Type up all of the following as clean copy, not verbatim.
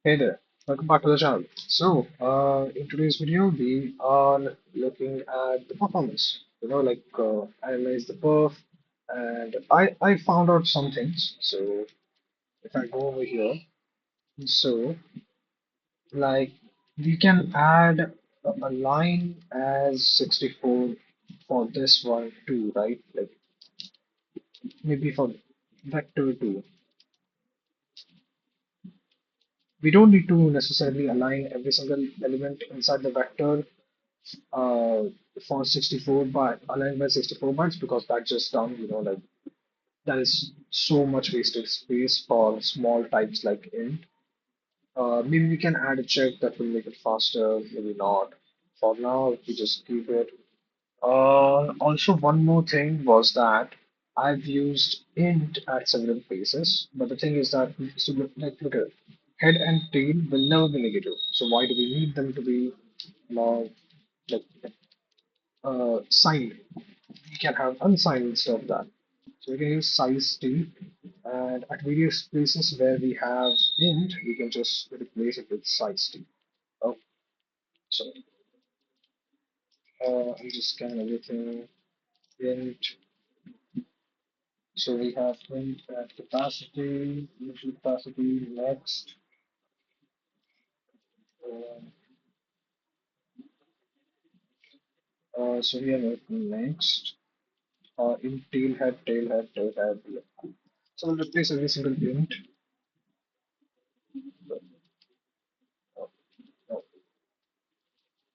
Hey there, welcome back to the channel. In today's video, we are looking at the performance. Analyze the perf, and I found out some things. So, if I go over here, so like we can add a line as 64 for this one too, right? Like maybe for vector 2. We don't need to necessarily align every single element inside the vector uh, for 64 byte aligned by 64 bytes because that's just dumb, that is so much wasted space for small types like int. Maybe we can add a check that will make it faster, maybe not. For now, we just keep it. Also, one more thing was that I've used int at several places, but the thing is that look at it. Head and tail will never be negative. So why do we need them to be uh, like signed? We can have unsigned instead of that. So we can use size t, and at various places where we have int, we can just replace it with size t. Oh, so I'm just scanning everything. Int. So we have int at capacity, initial capacity, next. Um, so we have next. In tailhead. So we'll replace every single int. Uh, uh,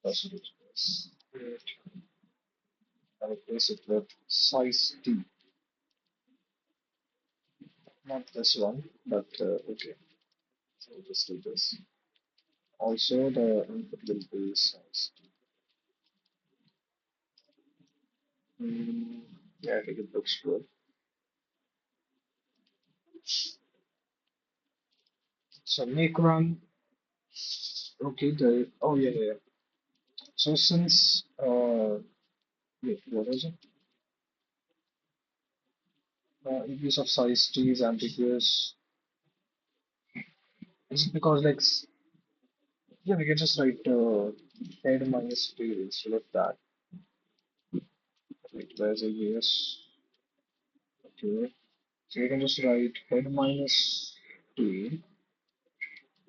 percentage. I replace it with size t. Not this one, but okay. So we'll just do this. Also, the input will be size t. Mm, yeah, I think it looks good. So make run. Okay, oh yeah. So since wait, what is it? In case of size t is ambiguous. Is it because yeah, we can just write head minus tail instead of that. Wait, where's a yes? Okay. So we can just write head minus tail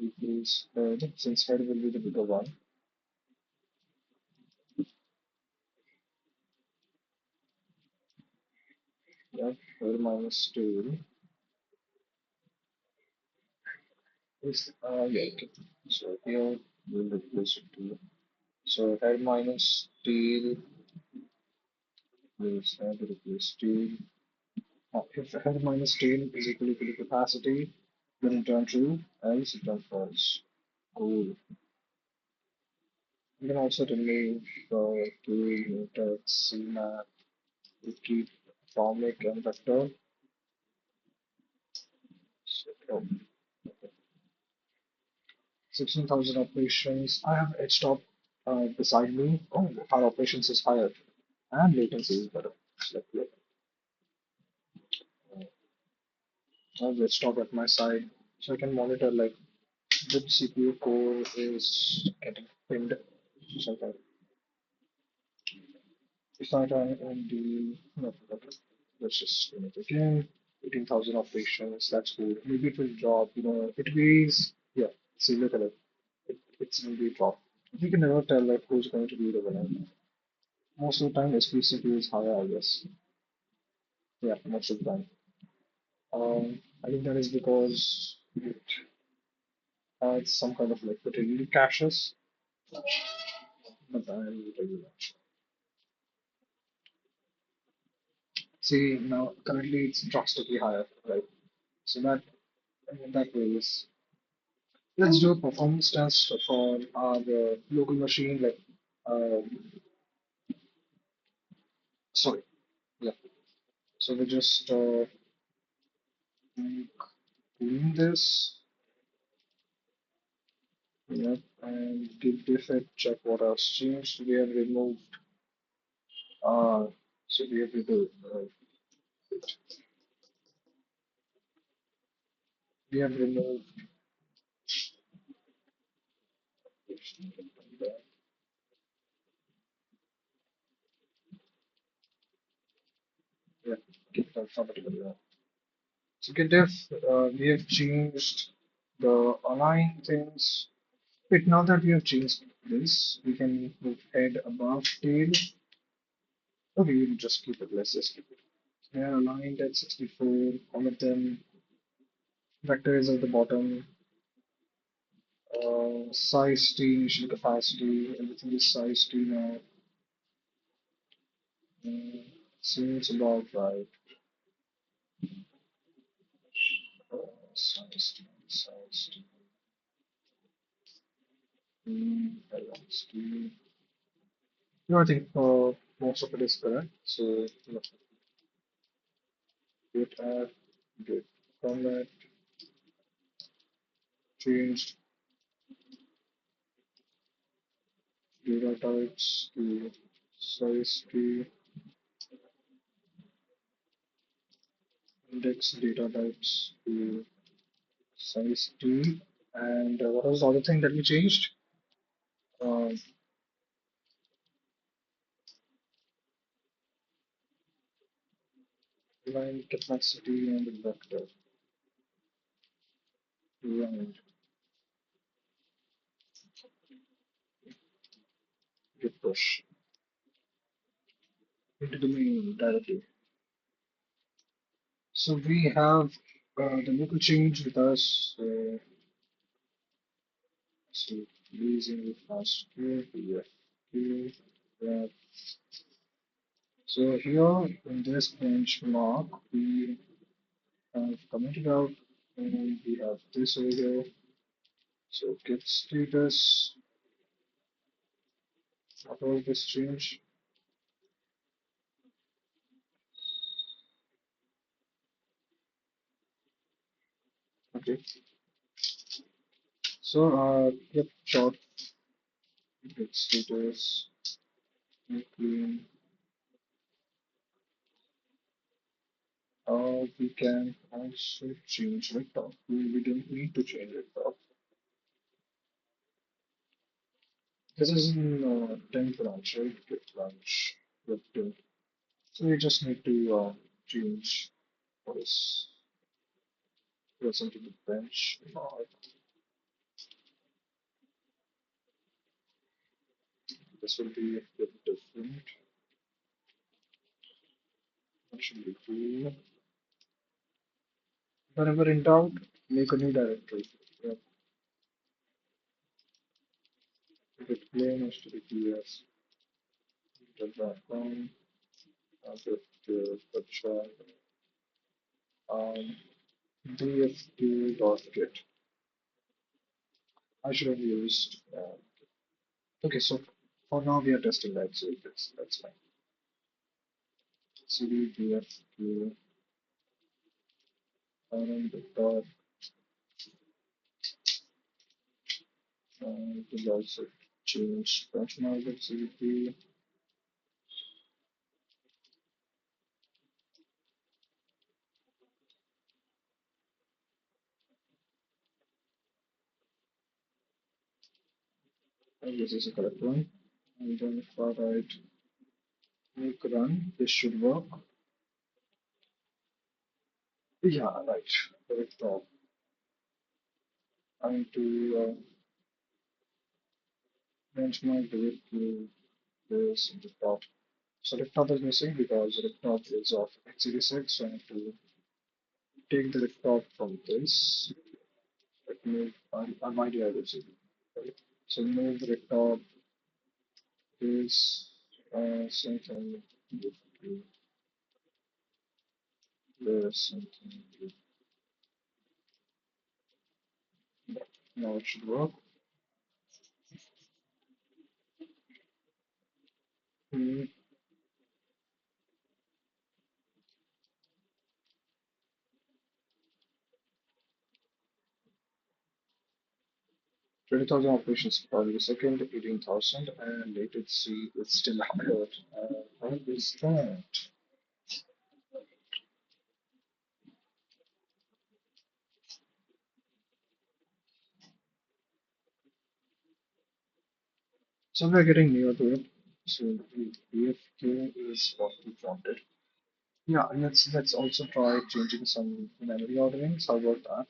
equals head, since head will be the bigger one. Yeah, head minus tail is yeah, okay. So here we'll replace it to so head minus tail is head replace tail. If head minus tail is equal to the capacity, then return true, else return false. Cool. You can also remove tool, mutex, cmap, keep atomic and vector. So, 16,000 operations. I have edge top beside me. Oh, our operations is higher and latency is better. Select it. I have edge top at my side, so I can monitor like which CPU core is getting pinned. So I can, if I run in the no, okay, let's just run it again. 18,000 operations. That's cool. Maybe it will drop. It varies. Yeah. See, look at it. It's maybe drop. You can never tell like who's going to be the winner. Most of the time, SPCP is higher, I guess. Yeah, most of the time. I think that is because it has some kind of like utility caches, but I'll tell you that. See, now currently it's drastically higher, right? So that varies. Let's do a performance test for our local machine. Sorry, yeah. So we just clean this, yep, and give defect, check what has changed. We have removed, uh, so we have removed, we have removed Yeah, keep it alphabetically. Second if we have changed the align things. Wait, now that we have changed this, we can move head above tail. Okay, we'll just keep it. Let's just keep it. They are aligned at 64. All of them. Vector is at the bottom. Size T, initial capacity. Everything is size T now. Mm, seems about right. Size T, size T. Balance T. No, I think most of it is correct. So, git add, git format, changed data types to size T, index data types to size T. And what was the other thing that we changed? Um, line capacity and vector. Line git push into the main directory. So we have the local change with us. So using the fast queue, PF queue. So here in this benchmark, we have commented out and we have this over here. So get status, what was this change? Okay. So get short, get status, clean. We can also change it up. We don't need to change it up. This is in 10 branch, right? Get branch with 10. So we just need to change what is present in the bench. This will be a bit different. That should be cool. Whenever in doubt, make a new directory. Yep. Git clone https git.com git gotcha um, df2.git. I should have used. Okay, so for now we are testing that, so that's fine. cd df2 and dot will also change benchmark of cdp. And this is a correct one. And then if I write make run, this should work. Yeah, right. Correct. I need to benchmark directly this in the top. So laptop is missing because laptop is of x86, so I need to take the laptop from this. Let me, I might have this. So move the laptop is something with this, something with that. Now it should work. Hmm. 20,000 operations per second, 18,000, and latency is still higher. What is that? So we're getting near to it. So the AFK is what we wanted. Yeah, let's also try changing some memory orderings. How about that?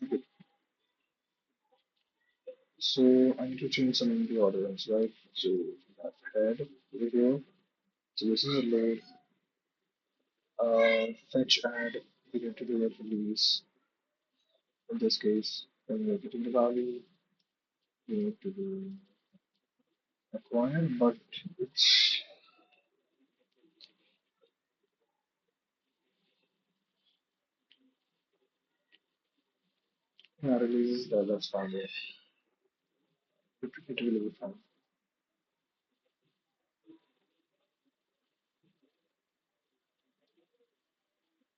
Okay. So I need to change some memory orderings, right? So that head over here. So this is a load. Fetch add. We need to do a release. In this case, when we're getting the value, we need to do acquire, but it's yeah, releases that's fine. Yeah. It will be fine.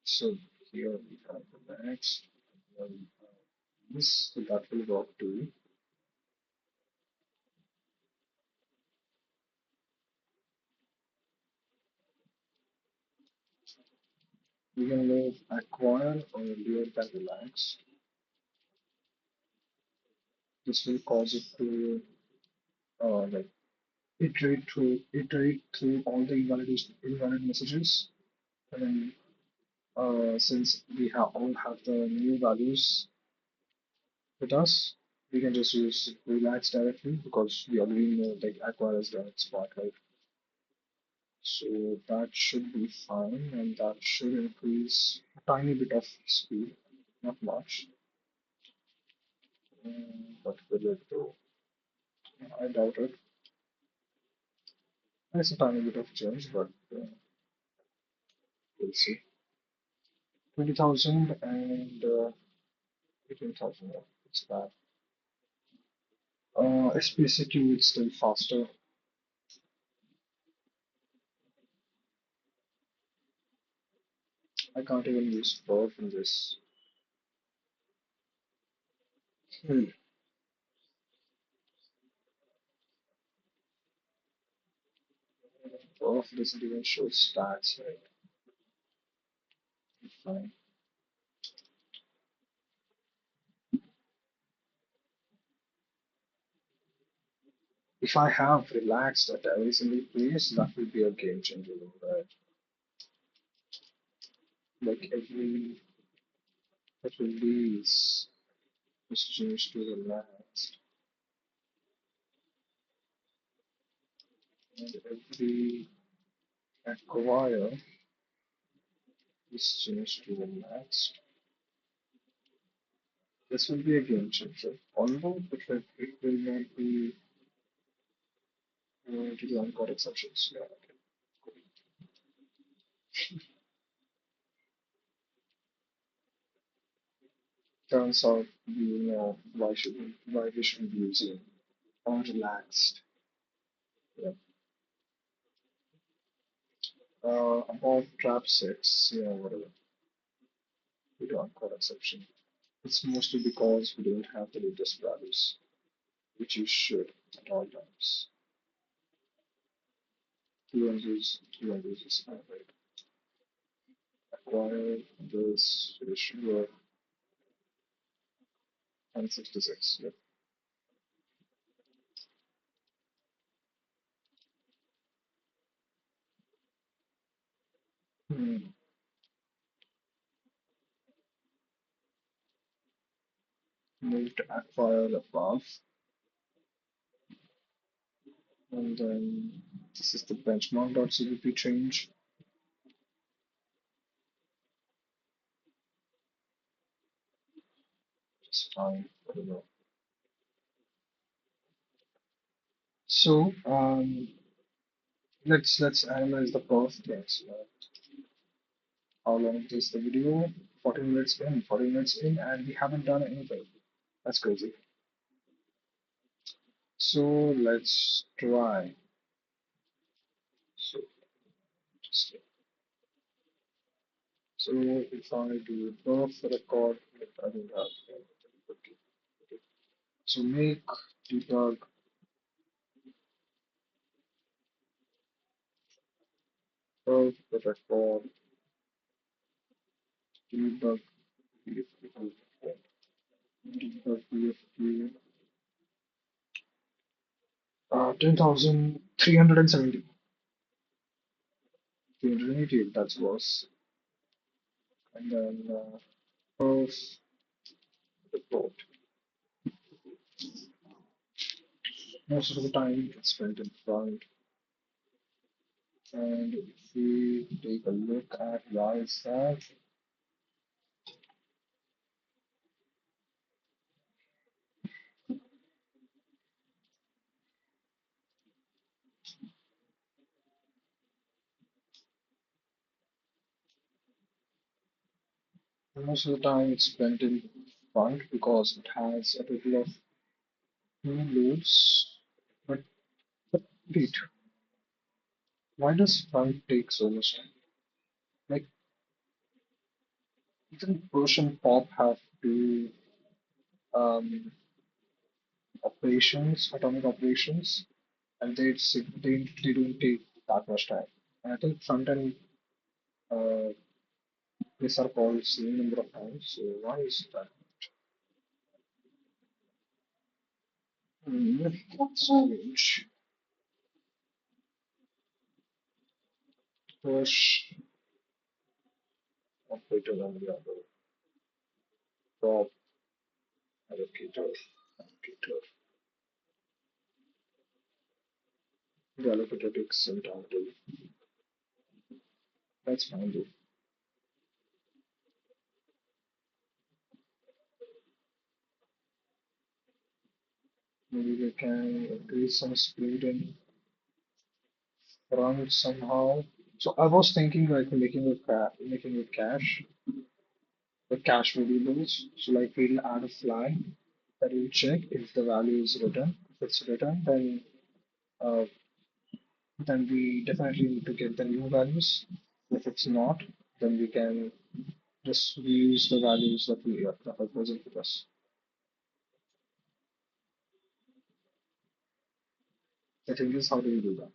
So here we have the next. Here we have this, so that will work too. We can move acquire or earlier than relax. This will cause it to like iterate through all the invalid messages. And then since we have all have the new values with us, we can just use relax directly because we already know like acquire is done its part, right? So that should be fine, and that should increase a tiny bit of speed, not much. But will it do? I doubt it. It's a tiny bit of change, but we'll see. 20,000 and 18,000. Yeah, it's bad. SPSQ is still faster. I can't even use perf in this. Hmm. Perf doesn't even show stats, right? Fine. If I have relaxed at every single place, that will be a game changer, right? Like every release is changed to relaxed, and every acquire is changed to relaxed. This will be a game changer. Although it will not be to the uncaught exceptions. Yeah, okay. Turns out you know why we shouldn't be using or relaxed. Yeah. About trap sets, yeah, whatever. We do uncaught exception. It's mostly because we don't have the latest values, which you should at all times. Q&As is right. Acquire this issue and 66. Yep. Hmm. Move to acquire above, and then this is the benchmark.cpp change. It's fine, whatever. So let's analyze the perf things. How long is the video? 40 minutes in, 40 minutes in, and we haven't done anything. That's crazy. So let's try. So just so if I do perf record, I don't have. Okay. So make debug perf record debug BFQ, debug BFQ, 10,370, 388, that's was. And then first report. Most of the time it's spent in front. And if we take a look at why is that, most of the time it's spent in front because it has a total of two loads. But, but wait, why does front take so much time? Like, doesn't push and pop have two um, operations, atomic operations, and they don't take that much time. And I think front end uh, these are called same number of times. So why is that? That's strange. Push operator on the other. Prop allocator. Allocator. The allocator takes some time to. That's fine though. Maybe we can increase some speed and run somehow. So I was thinking like making a cache, the cache variables. So like we'll add a flag that will check if the value is written. If it's written, uh, then we definitely need to get the new values. If it's not, then we can just reuse the values that are present with us. The thing is, how do we do that?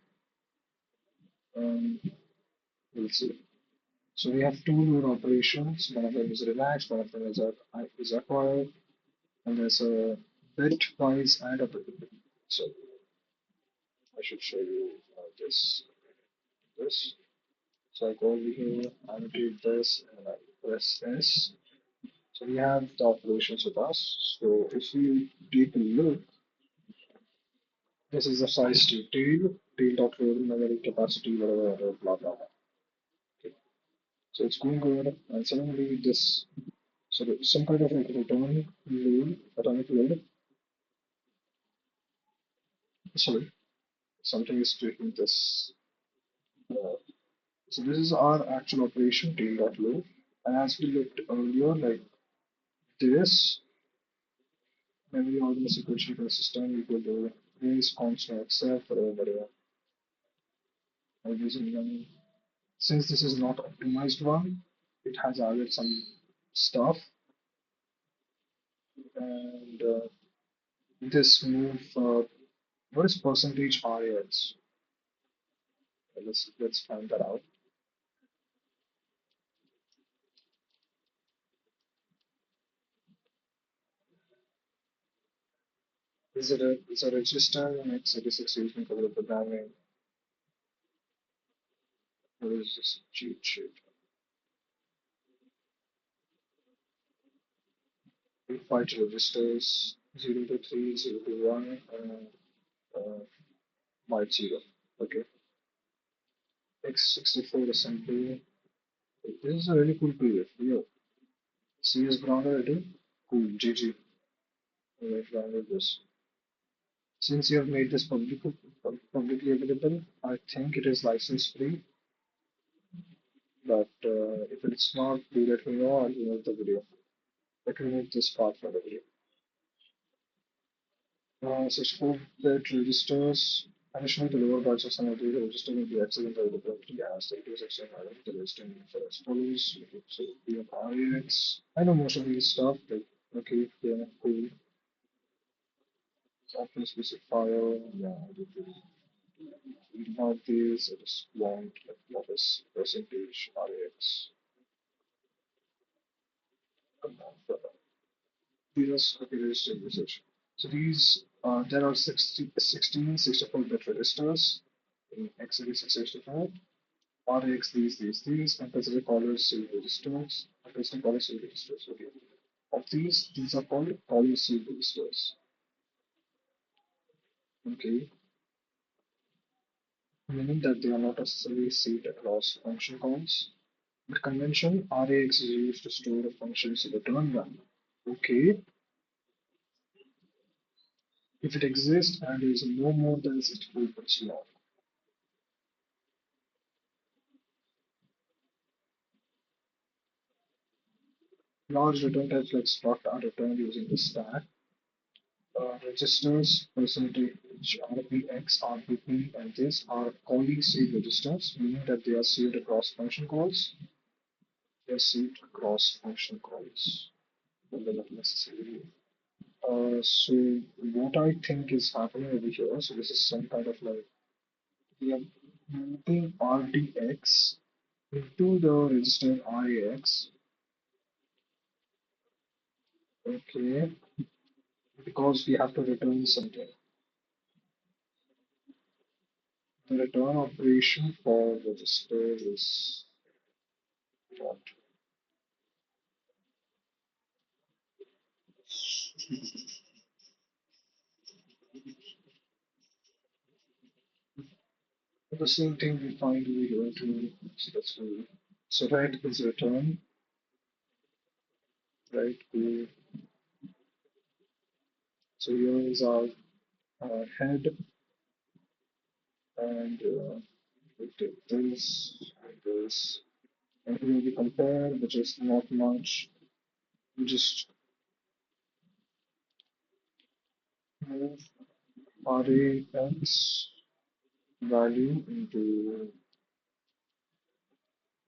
We'll see. So we have two load operations. One of them is relaxed, one of them is acquired, and there's a bitwise and a predicate. So I should show you this. So I go over here, annotate this, and I press S. So we have the operations with us. So if you take a look, this is the size tail dot load memory capacity, whatever, blah blah blah. Okay. So it's going good, and suddenly this sort of some kind of like return load, atomic load. Sorry, something is taking this. Uh, so this is our actual operation tail dot load, and as we looked earlier, like this memory algorithm sequential for the system equal to raise constant except whatever I'm using them. Since this is not optimized one, it has added some stuff and this move. What is percentage RAS? Let's find that out. Is a register in x86 using computer programming? What is this cheat sheet? We find registers 0 to 3, 0 to 1, and uh, byte 0. Okay. X64 assembly. This is a really cool PDF. Yo, CS grounded it. Cool. GG. Alright, grounded this. Since you have made this publicly available, I think it is license free. But if it's not, do let me know. I'll remove the video. Let me remove this part from the video. So 4-bit registers. Additionally, the lower bytes of some of these registers may be accessed by the property as the is external item. The register as follows. So we have RAX. I know most of these stuff, but okay, yeah, cool. Software specifier, yeah, we do have these. I just want like what is percentage RAX. These are okay, register usage. So there are 16 64-bit registers in x86 RX, these, and specific callers seed registers, and specific caller seed registers. Okay. Of these are called caller seed registers. Okay. Meaning that they are not necessarily saved across function calls. The convention RAX is used to store a function's return value. Okay. If it exists and is no more than 64 bits long. Large return types like struct are returned using the stack. Registers, percentage RPX, RPP, and this are calling saved registers, meaning that they are saved across function calls. They are saved across function calls. But they're not necessarily. So what I think is happening over here, so this is some kind of like we are moving RDX into the register IX, okay, because we have to return something. The return operation for register is what? The same thing we find over here too. So that's cool. So red is return, right? Cool. So here is our head, and we take this and this. And here we compare, which is not much. We just move array x value into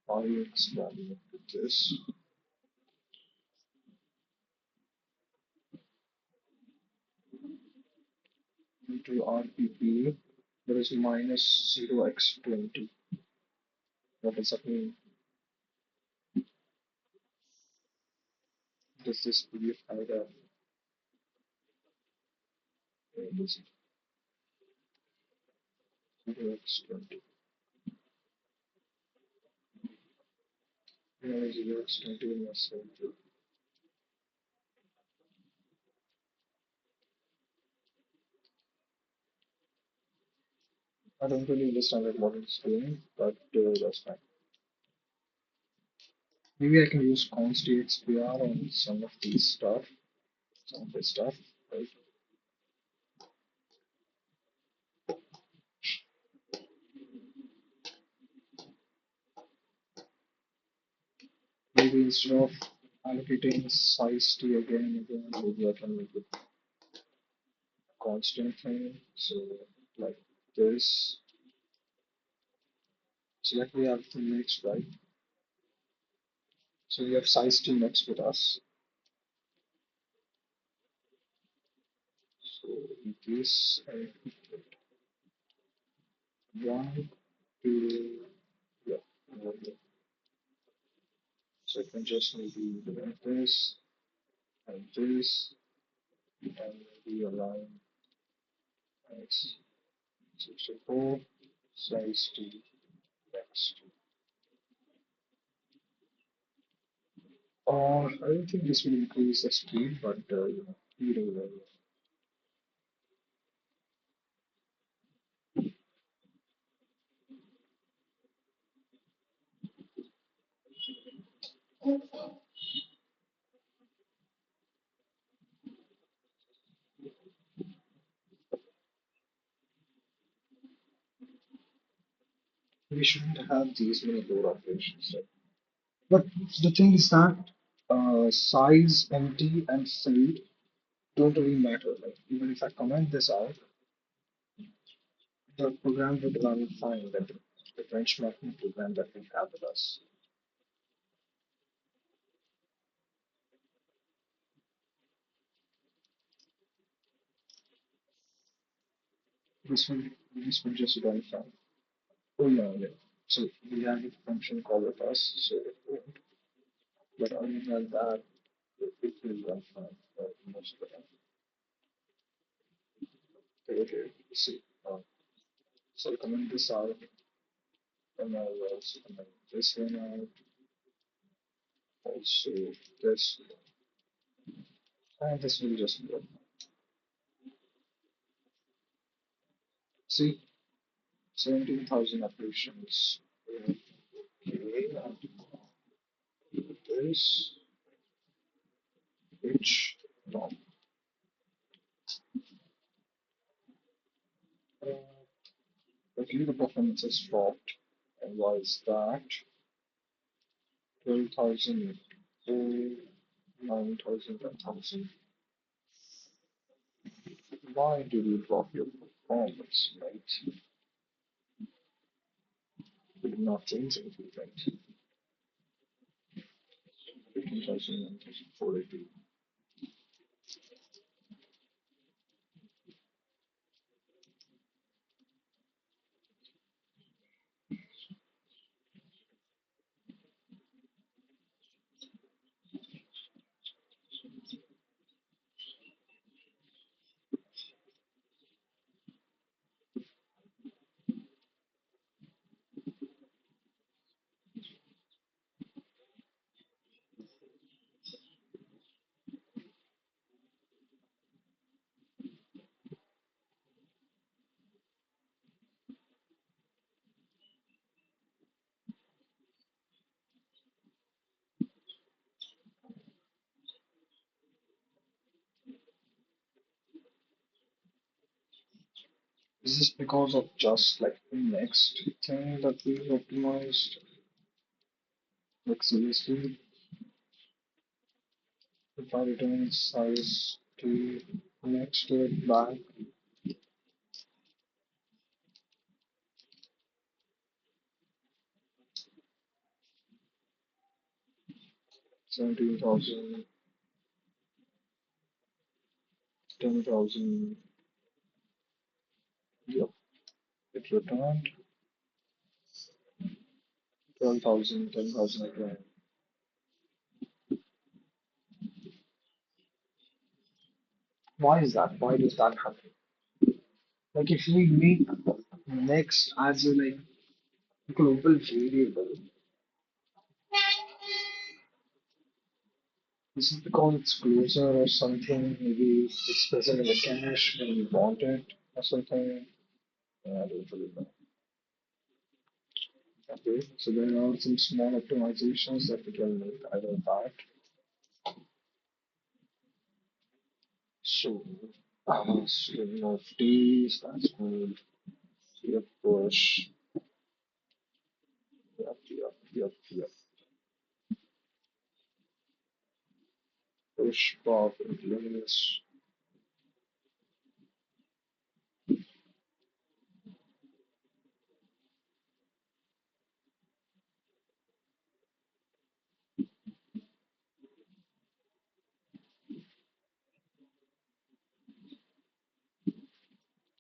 array x value into this, into RPP. There is minus 0x20. What does that mean? Does this be either this 0x20? Yeah, 0x20 must say. I don't really understand like what it's doing, but that's fine. Maybe I can use const expr on some of these stuff, some of this stuff, right? Maybe instead of allocating size t again, maybe I can make it a constant thing. So like this. So like we have the next, right? So we have size t next with us. So this and one, two, yeah. So I can just maybe do this and this and maybe align as 64 size t next. I don't think this will increase the speed, but either way. We shouldn't have these many load operations. Right? But the thing is that size, empty, and filled don't really matter. Like even if I comment this out, the program would run fine. That the benchmarking program that we have with us. This will just run fine. Oh yeah, yeah. So we have a function call with us, so it won't. But other than that, it will run fine most of the time. Okay, okay. See, so coming this out, and I was coming this one out, also this, and this will just work. See, 17,000 operations. Okay, and this, which, no. Uh, okay, the performance has dropped. And why is that? 12,000, 9,000, 10,000. Why did you drop your performance, right? We did not change anything, right? 15,000, 9,480. Is this because of just like the next thing that we optimized? Like seriously, if I return size to next to it back, 17,000, 10,000, yep, it returned 12,000, 10,000 again. Why is that? Why does that happen? Like if we make next as a like global variable, is it because it's closer or something? Maybe it's present in the cache when we want it or something. Yeah, I don't really know. Okay, so there are some small optimizations that we can make either that. So, string of these, that's good. Yep, push. Yep, yep, yep, yep. Push pop in place.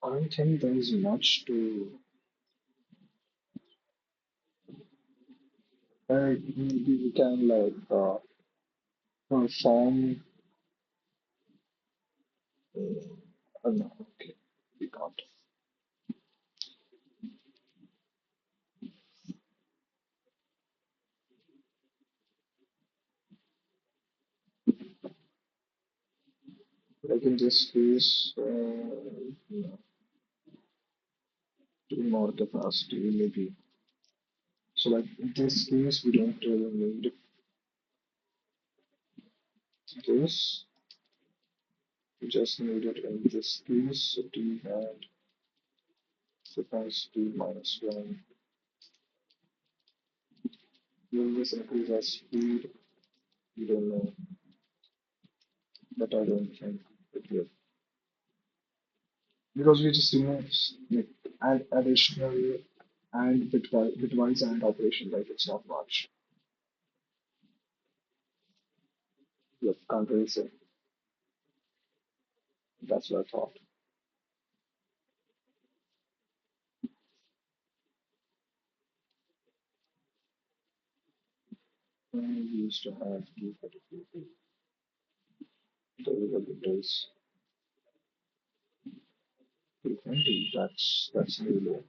I don't think there is much to. Maybe we can like perform. No, okay, we can't. Like in this case, no, do more capacity maybe. So like in this case, we don't really need this. We just need it in this case. So d and capacity minus one. Will this increase our speed? We don't know, but I don't think it will. Because we just remove like add additional and bitwise and operation, like it's not much. Yep, can't really say. That's what I thought. We used to have two particular. The result is 220. That's new low.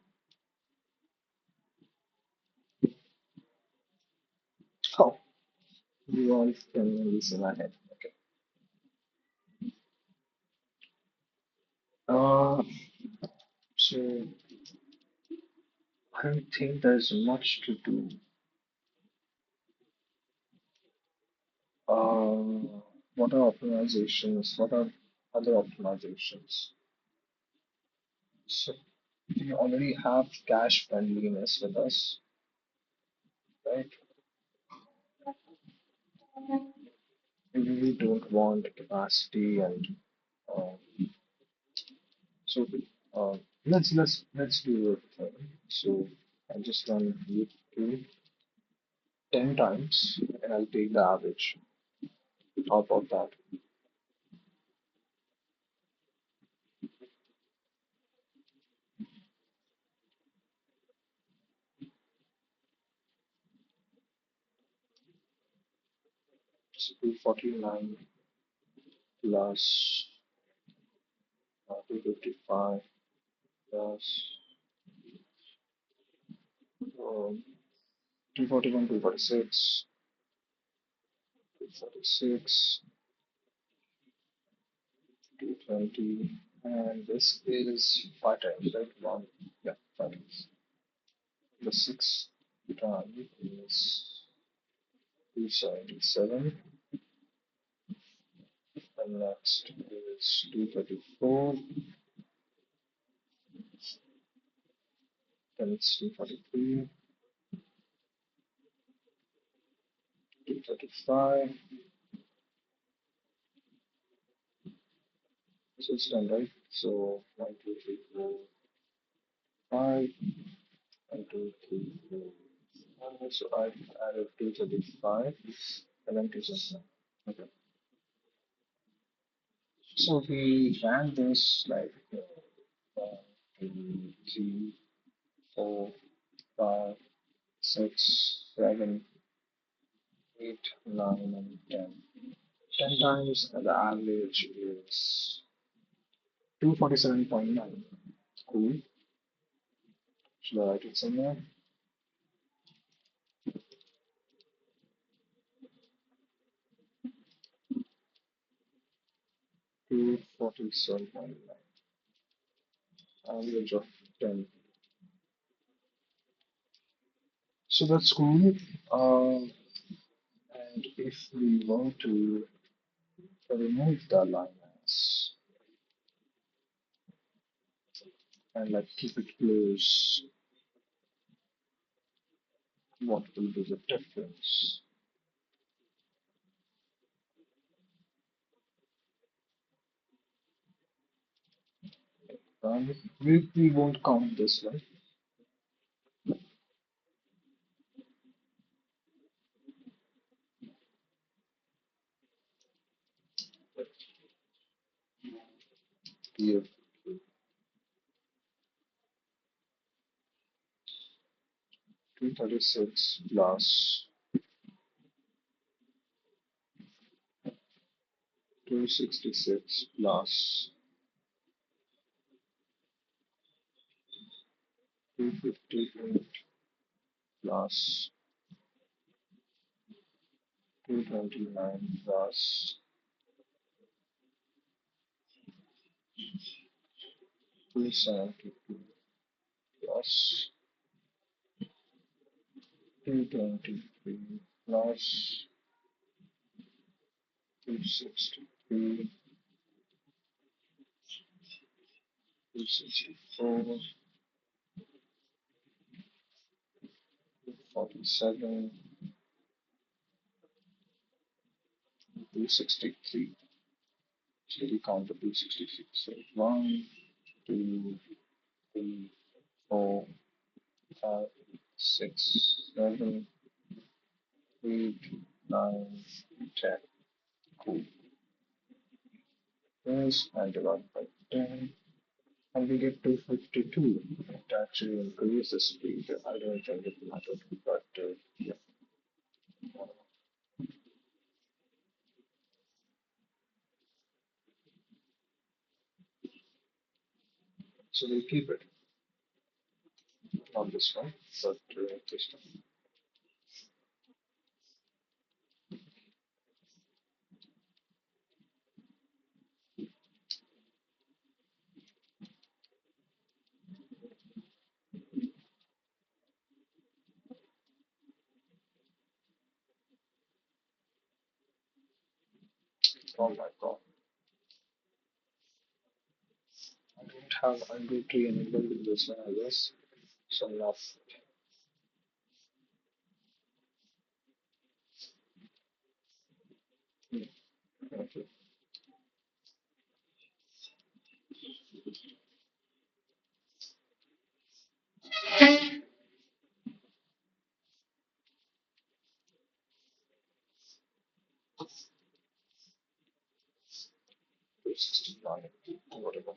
Oh, you all can listen ahead. Okay. Uh, so I don't think there's much to do. What are optimizations? What are other optimizations? So we already have cache friendliness with us, right? We really don't want capacity and uh, so uh, let's do it. So I just run loop two 10 times and I'll take the average. How about that? So 249 plus 255 plus 241, 246, 246, 220, and this is 5 times, right? One, yeah, 5 times. The sixth time is 277, and next is 234, then it's 243, 235. This is done, right? So 1, 2, 3, 4, 5, 1, 2, 3, 4, 5. So I've added 235 and then 279. Okay. So we ran this like 1, 2, 3, 4, 5, 6, 7, 8, 9, and 10. 10 times and the average is 247.9. Cool. Should I write it somewhere? 247.9. Average of 10. So that's cool. And if we want to remove the alignments and like keep it close, what will be the difference? We won't count this one. Here, 236 plus 266 plus 258 plus 229 plus 272 plus 223 plus 263, 264, 47, 263. So we count the 266. So 1, 2, 3, 4, 5, 6, 7, 8, 9, 10. Cool. Yes, and divide by 10. And we get 252. It actually increases the speed. I don't think it mattered, but yeah. So we'll keep it on this one, but this one. Oh my God. I don't have undo tree enabled in this one, I guess. So now, hmm, okay. 269, whatever.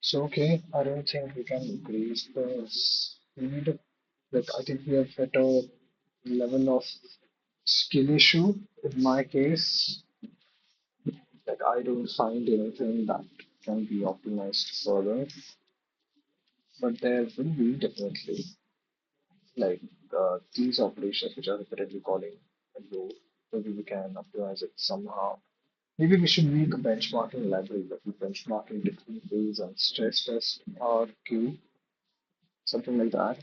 So okay, I don't think we can increase the speed. Like I think we have hit a level of skill issue. In my case, like I don't find anything that can be optimized further, but there will be definitely like these operations which are repeatedly calling a load. Maybe we can optimize it somehow. Maybe we should make a benchmarking library that we benchmarking different ways and stress test our queue, something like that.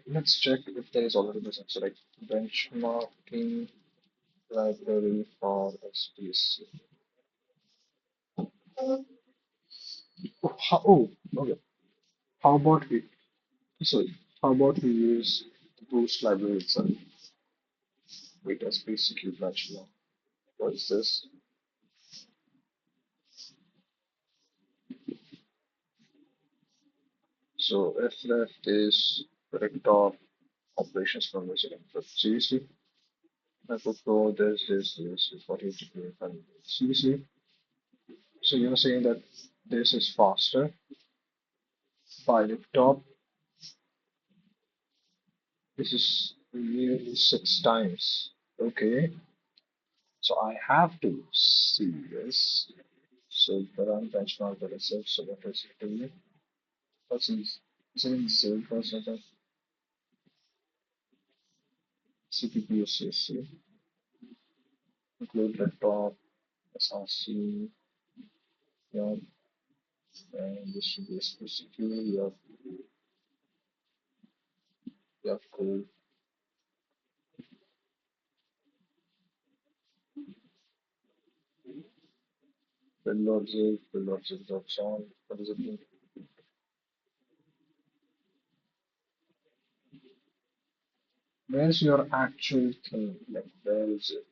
Let's check if there is already present. So like benchmarking library for SPC. Oh, okay. How about we, sorry, how about we use the boost library itself? Wait, SPC queue benchmark. What is this? So if left is correct operations from visiting. But seriously, I could go this is what you do. And seriously, so you're saying that this is faster by the top. This is nearly 6 times. Okay, so I have to see this. So the run benchmark that itself. So what is it doing? What's in is it in the same process of CPP CSC? Include the top SRC, yeah, and this should be secure. You have code, build logic dot on. What does it mean? Where's your actual thing? Like, where is it?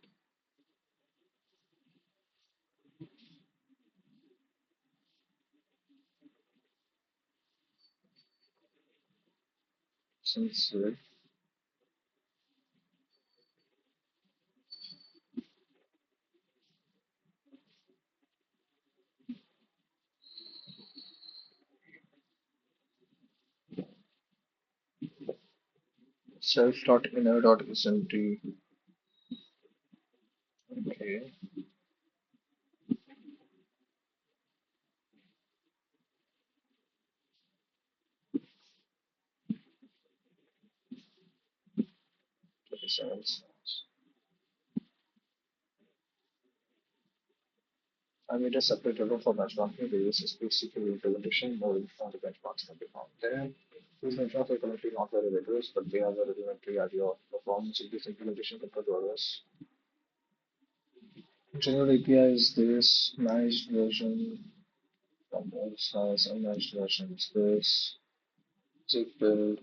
Since self dot inner dot smt. Okay, 27 cents. I made a separate level for benchmarking various specific implementation. More from the benchmarks can be found there. These benchmarks are currently not very rigorous, but they have a rudimentary idea of performance of this implementation compared to others. General API is this managed version from all size, unmanaged version is this. Zip build,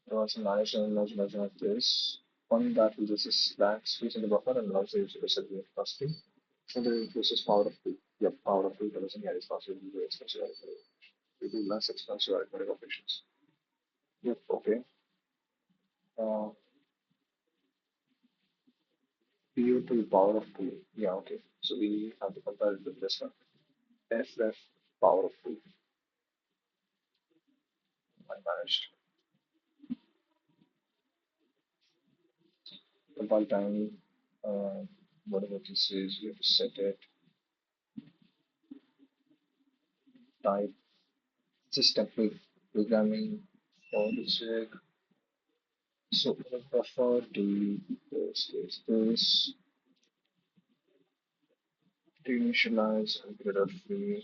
there was a managed and unmanaged version of this. One that uses a slack space in the buffer and allows the user to set the capacity. And then it uses power of two. Yep, power of two doesn't carry faster than the expensive arithmetic. We do less expensive arithmetic operations. Yep, okay. Uh, PU to the power of two. Yeah, okay. So we have to compare it with this one. FF power of two. Unmanaged. Compile time, whatever this is, we have to set it. type just template programming for this rig. So in a buffer, delete this, deinitialize and get a free.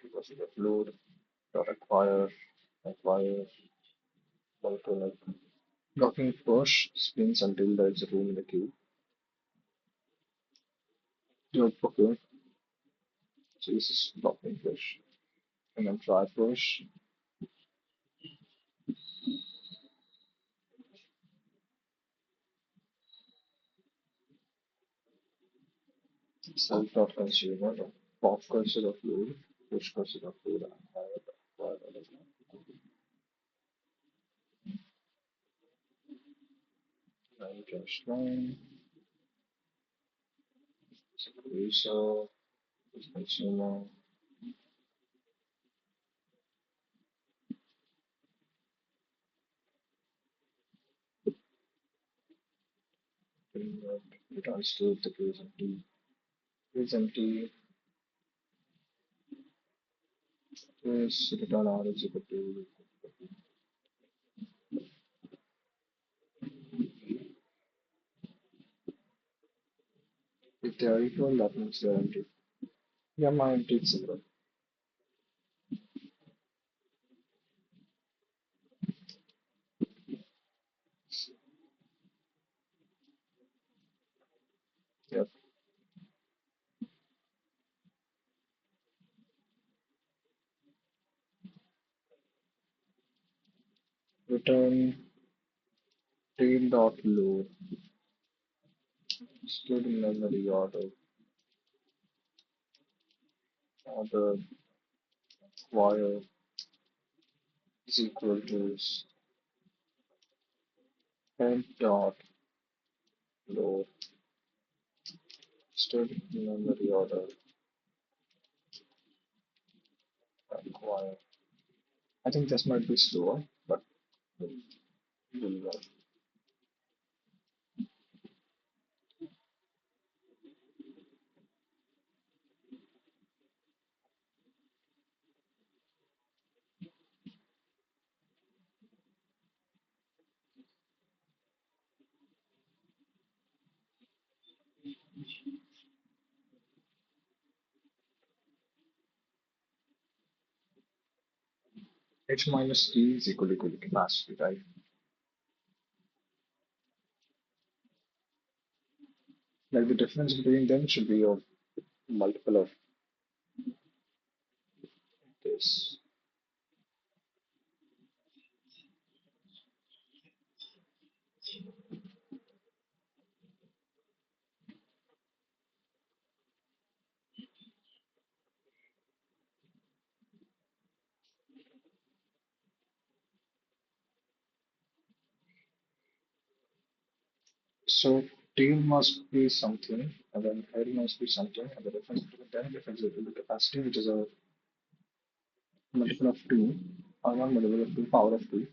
Because you upload dot acquire multi blocking push spins until there is a room in the queue. Yep, okay. So this is blocking push. And then try push. Self dot consumer. Pop cursor of load. Push cursor of load. Acquire. Nine cache line. User. Consumer. Return state the queue is empty. Queue is empty. This return R is equal to if they are equal, that means they are empty. Yeah, my empty is similar. Yep. Return tail dot load. Stored in memory order wire is equal to head dot load. Stored in memory order wire. I think this might be slower, but will work. H minus T is equal to capacity, right? Like the difference between them should be a multiple of this. So tail must be something, and then head must be something, and the difference between them difference is the capacity, which is a multiple of 2, or one multiple of 2, power of 2.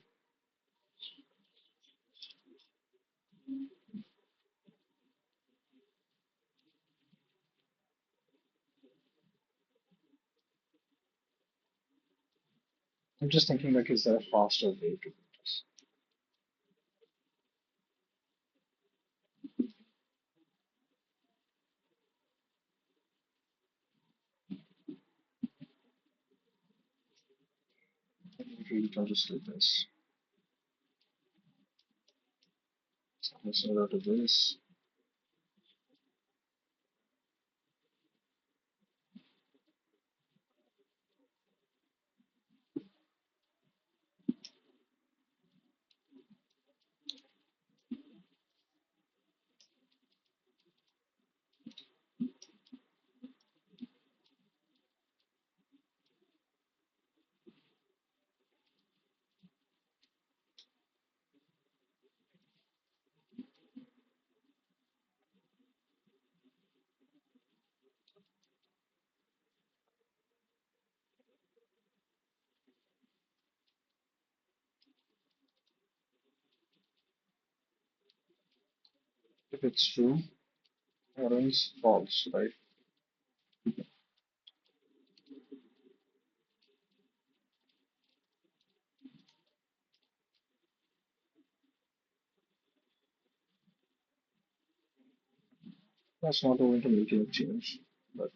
I'm just thinking like, is there a faster way to do this? Maybe we can just do this. Something similar to this. If it's true, orange false, right? That's not going to make any change. But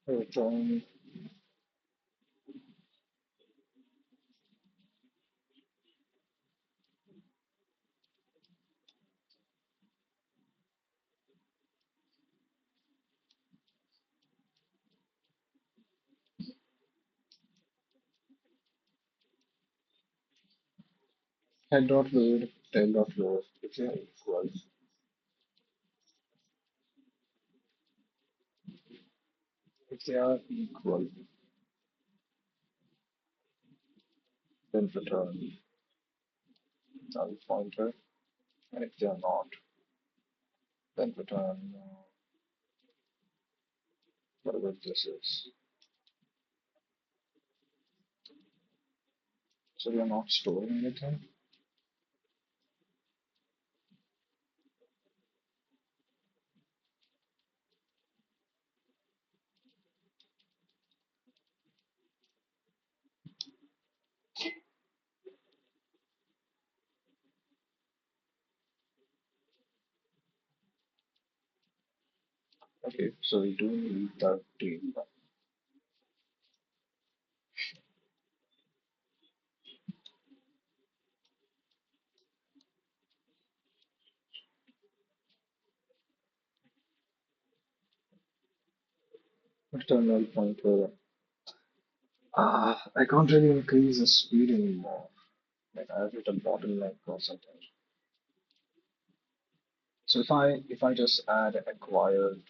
return head dot weight, tail dot load. If they are equal, if they are equal, then return null pointer. And if they are not, then return whatever this is. So we are not storing anything. Okay, so we do need that data. Return null pointer. I can't really increase the speed anymore. Like I have hit a bottleneck or something. So if I just add acquired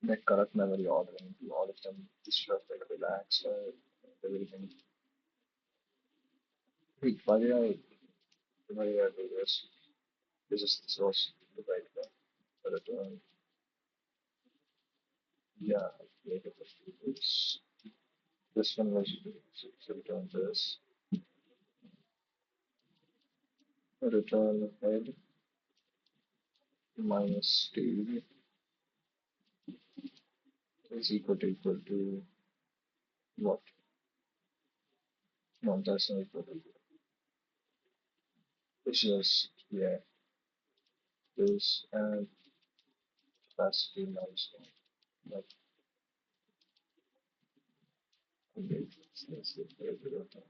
the correct memory ordering to all of them, this should have like relax everything. Wait, why did I do this? This was the right one. But yeah, make it 50 bits. This one was so return this. Return head minus t is equal to what? No, that's not equal to. It's just yeah, this and capacity minus one. Like okay, let's get rid of that.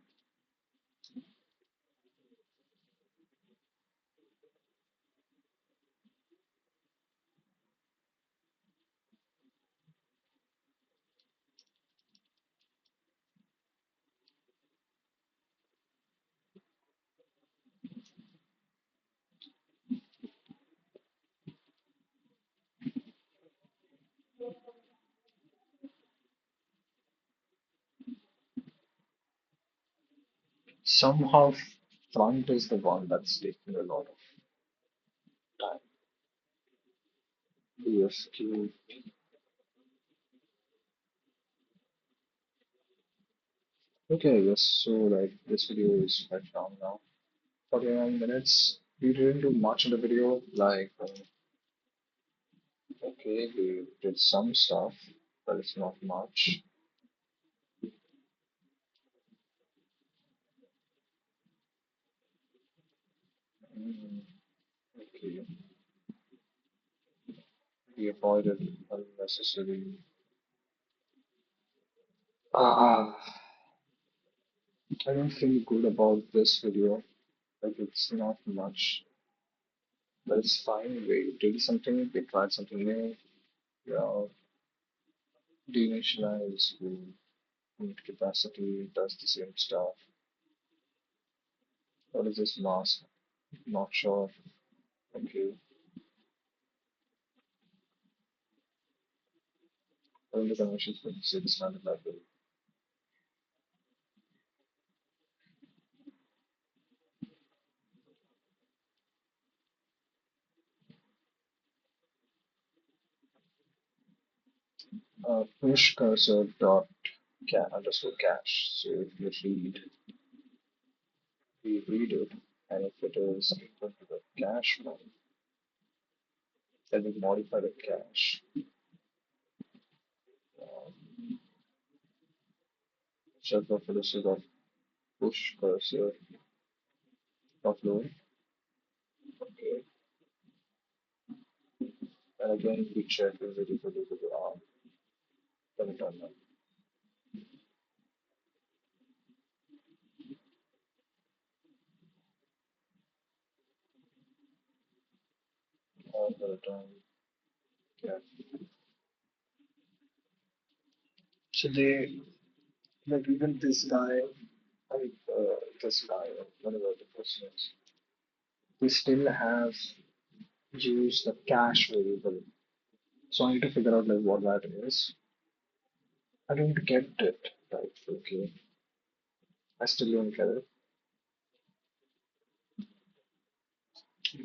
Somehow front is the one that's taking a lot of time. ESQ. Okay, yes, so like this video is quite long now. 49 minutes. We didn't do much in the video. Like, okay, we did some stuff, but it's not much. Mm, okay, we avoided unnecessary. Ah, I don't feel good about this video. Like, it's not much, but it's fine. We did something, we tried something new. Yeah, deinitialize, boot capacity, does the same stuff. What is this mask? Not sure. Okay. All the conventions will say the standard library. Push cursor dot underscore cache. So if you read it, and if it is equal to the cache one, then we modify the cache. Check the philosophy of push cursor offload. Okay. And again, we check is it equal to the arm. Then it on all the time. Yeah. So they like even this guy, whatever the person is, they still have used the cache variable. So I need to figure out like what that is. I don't get it. Right, okay. I still don't get it.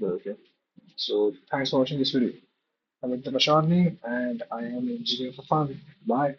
But okay. So thanks for watching this video. I'm Bashani and I am an engineer for fun. Bye.